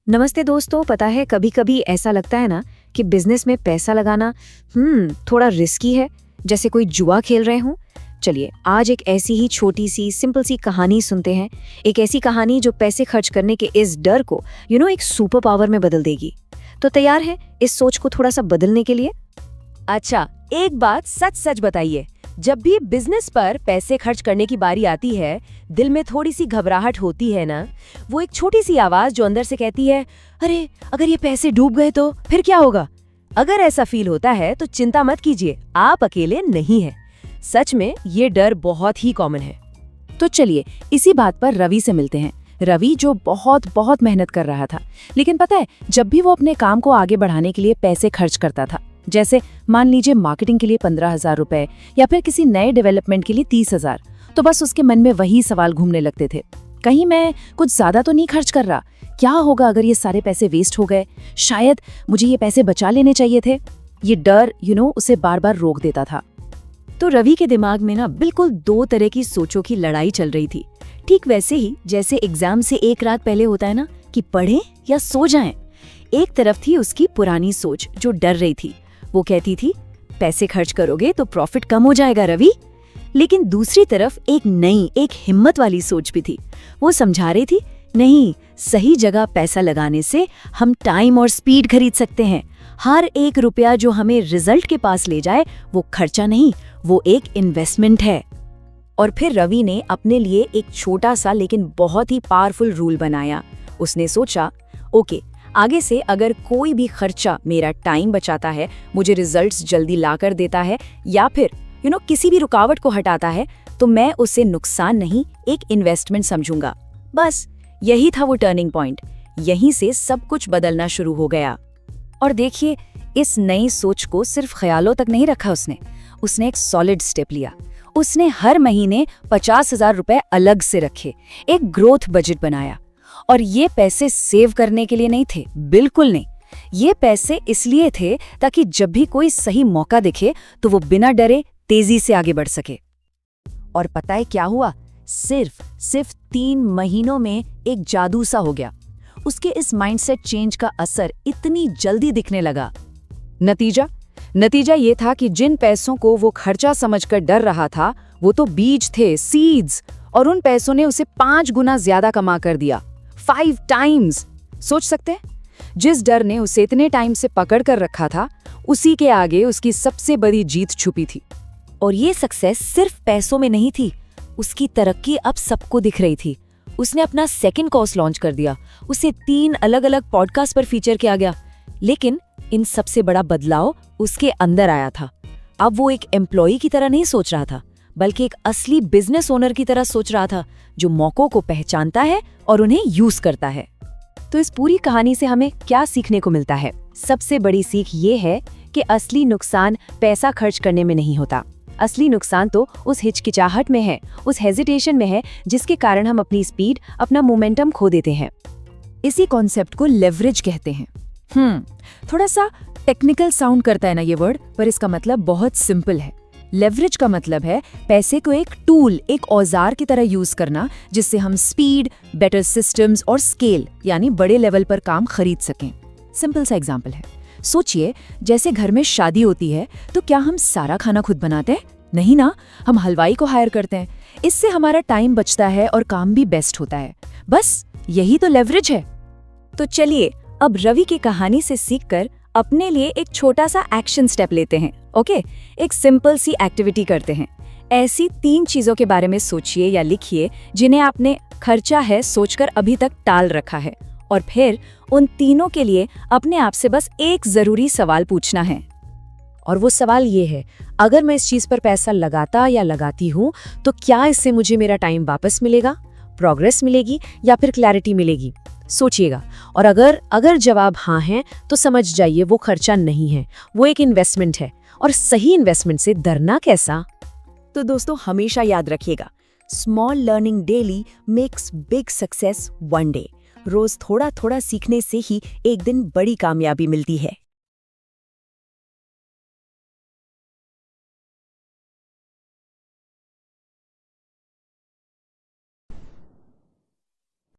नमस्ते दोस्तों। पता है कभी कभी ऐसा लगता है ना कि बिजनेस में पैसा लगाना थोड़ा रिस्की है, जैसे कोई जुआ खेल रहे हों। चलिए आज एक ऐसी ही छोटी सी सिंपल सी कहानी सुनते हैं। एक ऐसी कहानी जो पैसे खर्च करने के इस डर को एक सुपर पावर में बदल देगी। तो तैयार है इस सोच को थोड़ा सा बदलने के लिए? अच्छा, एक बात सच सच बताइए, जब भी बिजनेस पर पैसे खर्च करने की बारी आती है, दिल में थोड़ी सी घबराहट होती है ना। वो एक छोटी सी आवाज जो अंदर से कहती है, अरे अगर ये पैसे डूब गए तो फिर क्या होगा। अगर ऐसा फील होता है तो चिंता मत कीजिए, आप अकेले नहीं हैं। सच में ये डर बहुत ही कॉमन है। तो चलिए इसी बात पर रवि से मिलते हैं। रवि जो बहुत मेहनत कर रहा था, लेकिन पता है जब भी वो अपने काम को आगे बढ़ाने के लिए पैसे खर्च करता था, जैसे मान लीजिए मार्केटिंग के लिए 15,000 रुपए या फिर किसी नए डेवलपमेंट के लिए 30,000, तो बस उसके मन में वही सवाल घूमने लगते थे, कहीं मैं कुछ ज्यादा तो नहीं खर्च कर रहा? क्या होगा अगर ये सारे पैसे वेस्ट हो गए? शायद मुझे ये पैसे बचा लेने चाहिए थे। ये डर उसे बार बार रोक देता था। तो रवि के दिमाग में बिल्कुल दो तरह की सोचों की लड़ाई चल रही थी। ठीक वैसे ही जैसे एग्जाम से एक रात पहले होता है ना कि पढ़ें या सो जाएं। एक तरफ थी उसकी पुरानी सोच जो डर रही थी। वो कहती थी पैसे खर्च करोगे तो प्रॉफिट कम हो जाएगा रवि। लेकिन दूसरी तरफ एक नई, एक हिम्मत वाली सोच भी थी। वो समझा रही थी, नहीं, सही जगह पैसा लगाने से हम टाइम और स्पीड खरीद सकते हैं। हर एक रुपया जो हमें रिजल्ट के पास ले जाए वो खर्चा नहीं, वो एक इन्वेस्टमेंट है। और फिर रवि ने अपने लिए एक छोटा सा लेकिन बहुत ही पावरफुल रूल बनाया। उसने सोचा, ओके, आगे से अगर कोई भी खर्चा मेरा टाइम बचाता है, मुझे रिजल्ट्स जल्दी लाकर देता है या फिर किसी भी रुकावट को हटाता है, तो मैं उसे नुकसान नहीं, एक इन्वेस्टमेंट समझूंगा। बस यही था वो टर्निंग पॉइंट। यहीं से सब कुछ बदलना शुरू हो गया। और देखिए, इस नई सोच को सिर्फ ख्यालों तक नहीं रखा उसने एक सॉलिड स्टेप लिया। उसने हर महीने 50,000 रुपए अलग से रखे, एक ग्रोथ बजट बनाया। और ये पैसे सेव करने के लिए नहीं थे, बिल्कुल नहीं। ये पैसे इसलिए थे ताकि जब भी कोई सही मौका दिखे तो वो बिना डरे तेजी से आगे बढ़ सके। और पता है क्या हुआ? सिर्फ 3 महीनों में एक जादू सा हो गया। उसके इस माइंडसेट चेंज का असर इतनी जल्दी दिखने लगा। नतीजा ये था कि जिन पैसों को वो खर्चा समझकर डर रहा था, वो तो बीज थे, सीड्स, और उन पैसों ने उसे 5 गुना ज्यादा कमा कर दिया, 5 टाइम्स। सोच सकते हैं, जिस डर ने उसे इतने टाइम से पकड़ कर रखा था, उसी के आगे उसकी सबसे बड़ी जीत छुपी थी। और ये सक्सेस सिर्फ पैसों में नहीं थी, उसकी तरक्की अब सबको दिख रही थी। उसने अपना सेकंड कोर्स लॉन्च कर दिया, उसे 3 अलग अलग पॉडकास्ट पर फीचर किया गया। लेकिन इन सबसे बड़ा बदलाव उसके अंदर आया था। अब वो एक एम्प्लॉय की तरह नहीं सोच रहा था, बल्कि एक असली बिजनेस ओनर की तरह सोच रहा था, जो मौकों को पहचानता है और उन्हें यूज करता है। तो इस पूरी कहानी से हमें क्या सीखने को मिलता है? सबसे बड़ी सीख ये है कि असली नुकसान पैसा खर्च करने में नहीं होता। असली नुकसान तो उस हिचकिचाहट में है, उस हेजिटेशन में है, जिसके कारण हम अपनी स्पीड, अपना मोमेंटम खो देते हैं। इसी कॉन्सेप्ट को लेवरेज कहते हैं। थोड़ा सा टेक्निकल साउंड करता है ना ये वर्ड, पर इसका मतलब बहुत सिंपल है। लेवरेज का मतलब है पैसे को एक टूल, एक औजार की तरह यूज करना, जिससे हम स्पीड, बेटर सिस्टम्स और स्केल यानी बड़े लेवल पर काम खरीद सकें। सिंपल सा एग्जांपल है, सोचिए जैसे घर में शादी होती है तो क्या हम सारा खाना खुद बनाते हैं? नहीं ना, हम हलवाई को हायर करते हैं। इससे हमारा टाइम बचता है और काम भी बेस्ट होता है। बस यही तो लेवरेज है। तो चलिए अब रवि की कहानी से सीखकर अपने लिए एक छोटा सा एक्शन स्टेप लेते हैं। ओके, एक सिंपल सी एक्टिविटी करते हैं। ऐसी 3 चीजों के बारे में सोचिए या लिखिए जिन्हें आपने खर्चा है सोचकर अभी तक टाल रखा है, और फिर उन तीनों के लिए अपने आप से बस एक जरूरी सवाल पूछना है। और वो सवाल ये है, अगर मैं इस चीज पर पैसा लगाता या लगाती हूँ तो क्या इससे मुझे मेरा टाइम वापस मिलेगा, प्रोग्रेस मिलेगी या फिर क्लैरिटी मिलेगी? सोचिएगा। और अगर जवाब हाँ है तो समझ जाइए वो खर्चा नहीं है, वो एक इन्वेस्टमेंट है। और सही इन्वेस्टमेंट से डरना कैसा? तो दोस्तों हमेशा याद रखिएगा, small learning daily makes big success one day. रोज थोड़ा थोड़ा सीखने से ही एक दिन बड़ी कामयाबी मिलती है।